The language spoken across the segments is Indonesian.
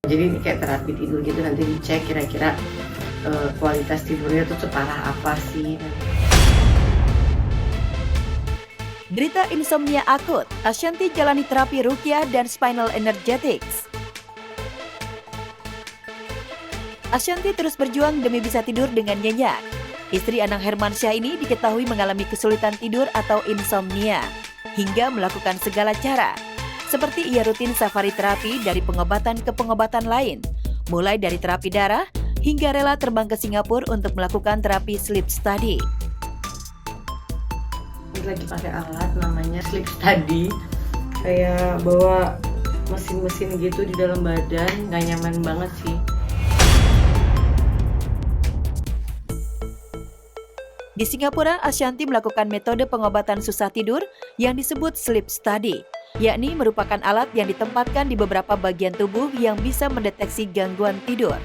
Jadi ini kayak terapi tidur gitu, nanti dicek kira-kira kualitas tidurnya tuh separah apa sih. Derita insomnia akut, Ashanti jalani terapi ruqyah dan spinal energetics. Ashanti terus berjuang demi bisa tidur dengan nyenyak. Istri Anang Hermansyah ini diketahui mengalami kesulitan tidur atau insomnia, hingga melakukan segala cara. Seperti ia rutin safari terapi dari pengobatan ke pengobatan lain, mulai dari terapi darah, hingga rela terbang ke Singapura untuk melakukan terapi sleep study. Lagi pakai alat namanya sleep study, kayak bawa mesin-mesin gitu di dalam badan, nggak nyaman banget sih. Di Singapura, Ashanti melakukan metode pengobatan susah tidur yang disebut sleep study, yakni merupakan alat yang ditempatkan di beberapa bagian tubuh yang bisa mendeteksi gangguan tidur.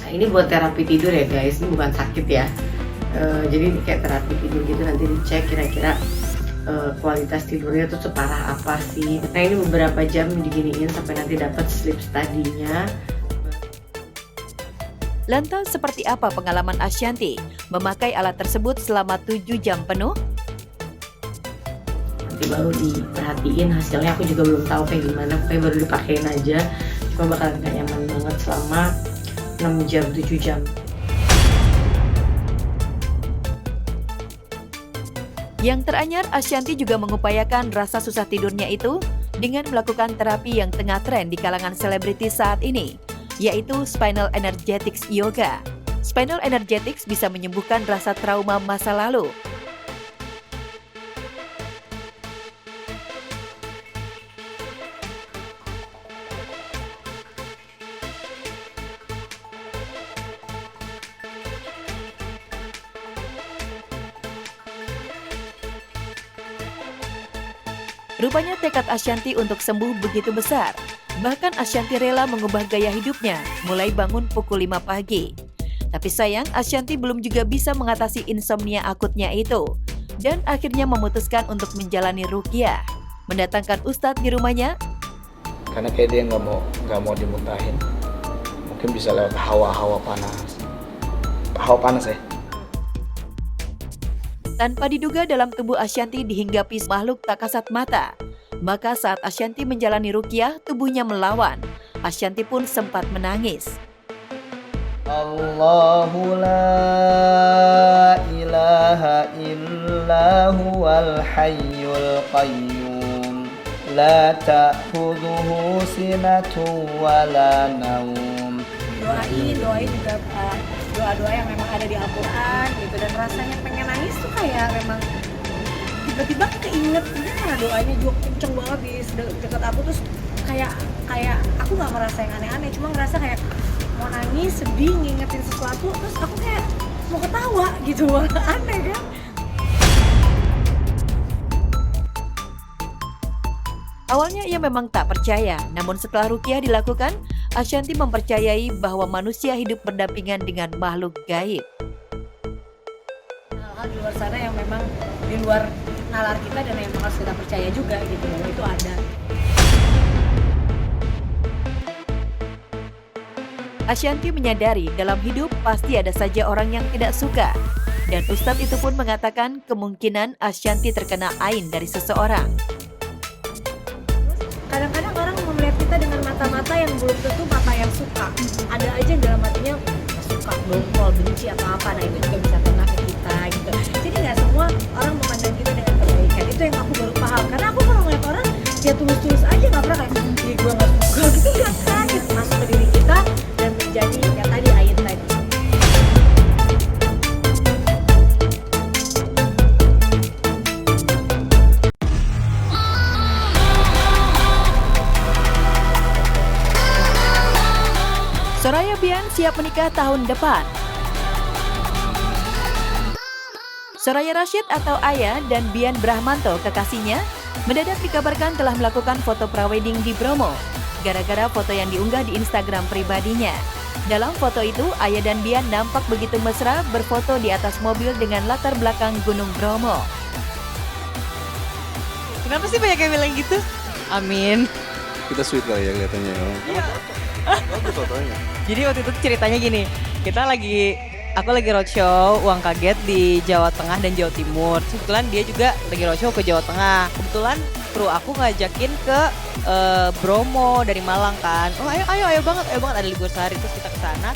Nah, ini buat terapi tidur ya guys, ini bukan sakit ya. Jadi ini kayak terapi tidur gitu, nanti dicek kira-kira kualitas tidurnya tuh separah apa sih. Nah ini beberapa jam diginiin sampai nanti dapat sleep study-nya. Lantas seperti apa pengalaman Ashanti memakai alat tersebut selama 7 jam penuh? Nanti baru diperhatiin hasilnya, aku juga belum tahu kayak gimana, pokoknya baru dipakein aja. Cuma bakalan gak nyaman banget selama 6 jam, 7 jam. Yang teranyar, Ashanti juga mengupayakan rasa susah tidurnya itu dengan melakukan terapi yang tengah tren di kalangan selebritis saat ini, yaitu Spinal Energetics Yoga. Spinal Energetics bisa menyembuhkan rasa trauma masa lalu. Rupanya tekad Ashanti untuk sembuh begitu besar. Bahkan Ashanti rela mengubah gaya hidupnya, mulai bangun pukul 5 pagi. Tapi sayang, Ashanti belum juga bisa mengatasi insomnia akutnya itu. Dan akhirnya memutuskan untuk menjalani ruqyah. Mendatangkan ustadz di rumahnya. Karena kayak dia nggak mau dimuntahin. Mungkin bisa lewat hawa panas. Hawa panas ya. Tanpa diduga dalam tubuh Ashanti dihinggapi makhluk tak kasat mata. Maka saat Ashanti menjalani ruqyah, tubuhnya melawan. Ashanti pun sempat menangis. Allahu la ilaha illa huwal hayyul qayyum la ta'khudhuhu sinatun wa la naum. Doain juga doa-doa yang memang ada di Al-Quran gitu, dan rasanya pengen nangis tuh kayak memang tiba-tiba keinget ini karena doanya juga kenceng banget di dekat aku, terus kayak aku nggak merasa yang aneh-aneh, cuma ngerasa kayak mau nangis, sedih, ngingetin sesuatu, terus aku kayak mau ketawa gitu. Aneh kan? Awalnya ia memang tak percaya, namun setelah ruqyah dilakukan, Ashanti mempercayai bahwa manusia hidup berdampingan dengan makhluk gaib. Hal-hal di luar sana yang memang di luar nalar kita dan yang harus kita percaya juga gitu, bahwa itu ada. Ashanti menyadari dalam hidup pasti ada saja orang yang tidak suka. Dan ustadz itu pun mengatakan kemungkinan Ashanti terkena ain dari seseorang. Kadang-kadang orang melihat kita dengan mata-mata yang belum tentu mata yang suka. Ada aja yang dalam hatinya suka, dongkol, benci atau apa. Nah itu juga bisa kena ke kita gitu. Jadi nggak semua orang memandang kita dengan kebaikan. Itu yang aku baru paham. Karena aku kalau ngeliat orang ya tulus-tulus aja, nggak pernah kayak gue nggak suka gitu. Nggak kan gitu, masuk ke diri kita dan menjadi ya tadi ayat tadi. Soraya Bian siap menikah tahun depan. Soraya Rashid atau Aya dan Bian Brahmanto, kekasihnya, mendadak dikabarkan telah melakukan foto prawedding di Bromo, gara-gara foto yang diunggah di Instagram pribadinya. Dalam foto itu, Aya dan Bian nampak begitu mesra berfoto di atas mobil dengan latar belakang Gunung Bromo. Kenapa sih banyak yang bilang gitu? Amin. kita sweet kali ya kelihatannya. Bagus fotonya. Jadi waktu itu ceritanya gini, aku lagi roadshow Uang Kaget di Jawa Tengah dan Jawa Timur. Kebetulan dia juga lagi roadshow ke Jawa Tengah. Kebetulan kru aku ngajakin ke Bromo dari Malang kan. Oh ayo banget ada libur sehari, terus kita ke sana.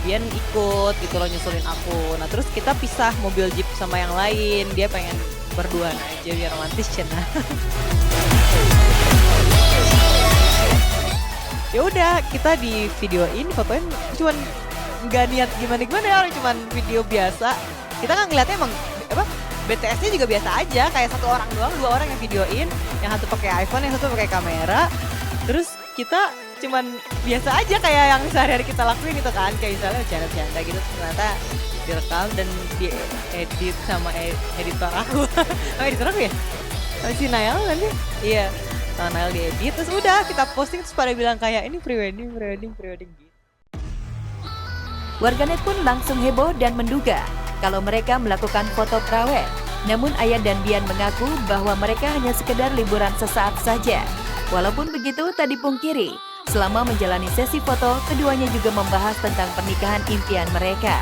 Bian ikut gitu loh, nyusulin aku. Nah terus kita pisah mobil jeep sama yang lain. Dia pengen berduaan aja biar romantis cina. Ya udah kita di videoin, fotoin, cuman nggak niat gimana ya, orang cuman video biasa. Kita kan ngeliatnya emang apa BTS-nya juga biasa aja, kayak satu orang doang, 2 orang yang videoin, yang satu pakai iPhone, yang satu pakai kamera. Terus kita cuman biasa aja kayak yang sehari-hari kita lakuin gitu kan, kayak misalnya bercanda-bercanda gitu, ternyata direkam dan diedit sama editor aku. Oh, editor aku ya? Sama si Nael kan ya? Iya, sama Nael diedit, terus udah kita posting, terus pada bilang kayak ini prewedding gitu. Warganet pun langsung heboh dan menduga kalau mereka melakukan foto prawet. Namun Ayah dan Bian mengaku bahwa mereka hanya sekedar liburan sesaat saja. Walaupun begitu, tak dipungkiri, selama menjalani sesi foto, keduanya juga membahas tentang pernikahan impian mereka.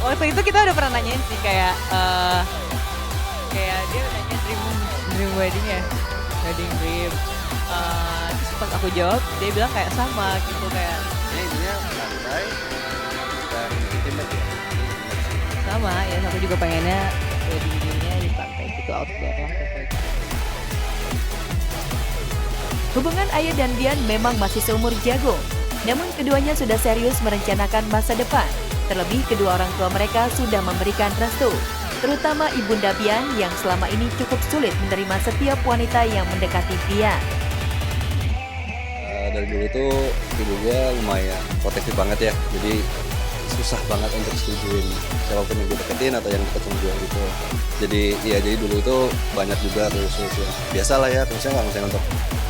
Waktu itu kita udah pernah nanyain sih kayak dia nanya dream wedding ya, wedding dream. Terus pas aku jawab, dia bilang kayak sama gitu, kayak Ini intinya santai dan intimate ya. sama ya, aku juga pengennya wedding dreamnya di pantai gitu, outdoor lah pokoknya. Hubungan Ayah dan Bian memang masih seumur jagung. Namun keduanya sudah serius merencanakan masa depan. Terlebih kedua orang tua mereka sudah memberikan restu. Terutama Ibunda Bian yang selama ini cukup sulit menerima setiap wanita yang mendekati Bian. Dari dulu tuh ibu gue lumayan protektif banget ya, jadi susah banget untuk setujuin siapapun yang gue deketin atau yang deket sama gue gitu. Jadi dulu itu banyak juga terus ya. Biasa lah ya, terusnya kalau misalnya untuk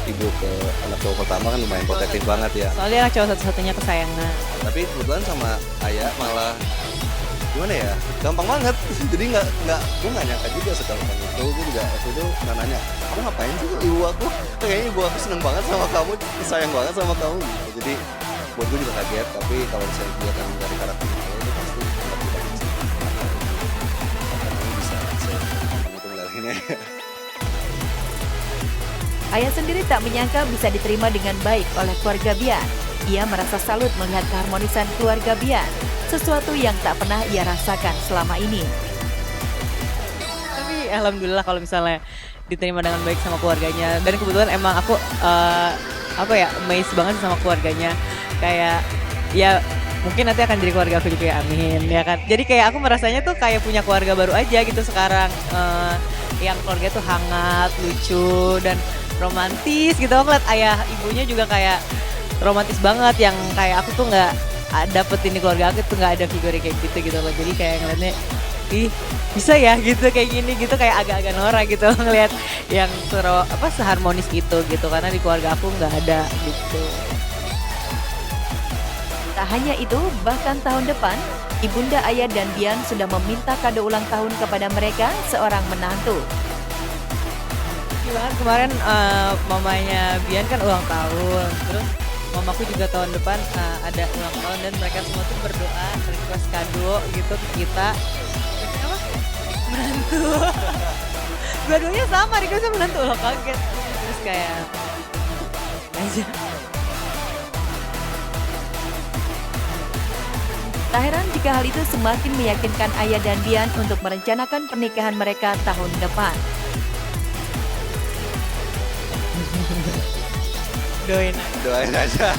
ibu ke anak cowok pertama kan lumayan protektif banget ya. Soalnya anak cowok satu-satunya kesayangan. Tapi kebetulan sama ayah malah gimana ya, gampang banget. Jadi gue nggak nyangka juga segampang itu. Gue juga waktu itu nanya, kamu ngapain sih ibu aku? Kayaknya ibu aku seneng banget sama kamu, sayang banget sama kamu gitu. Jadi buat gue juga kaget, tapi kalau misalnya dilihat dari karakter itu pasti nggak bisa itu ngelarinnya. Ayah sendiri tak menyangka bisa diterima dengan baik oleh keluarga Bian. Ia merasa salut melihat keharmonisan keluarga Bian, sesuatu yang tak pernah ia rasakan selama ini. Tapi alhamdulillah kalau misalnya diterima dengan baik sama keluarganya. Dan kebetulan emang aku amazed banget sama keluarganya. Kayak ya mungkin nanti akan jadi keluarga aku juga ya, amin ya kan. Jadi kayak aku merasanya tuh kayak punya keluarga baru aja gitu sekarang, yang keluarga tuh hangat, lucu dan romantis gitu. Aku lihat ayah ibunya juga kayak romantis banget, yang kayak aku tuh nggak dapetin di keluarga aku tuh nggak ada figur kayak gitu loh. Jadi kayak ngeliatnya ih bisa ya gitu kayak gini gitu, kayak agak-agak norak gitu ngelihat yang seharmonis itu gitu, karena di keluarga aku nggak ada gitu. Tak hanya itu, bahkan tahun depan, Ibunda Ayah dan Bian sudah meminta kado ulang tahun kepada mereka seorang menantu. Gimana kemarin mamanya Bian kan ulang tahun, terus mamaku juga tahun depan ada ulang tahun, dan mereka semua tuh berdoa request kado gitu ke kita. Request apa? Menantu. Dua-duanya sama, requestnya menantu, lo kaget. Terus kayak aja. Tak heran jika hal itu semakin meyakinkan Ayah dan Bian untuk merencanakan pernikahan mereka tahun depan. Doain Doain aja.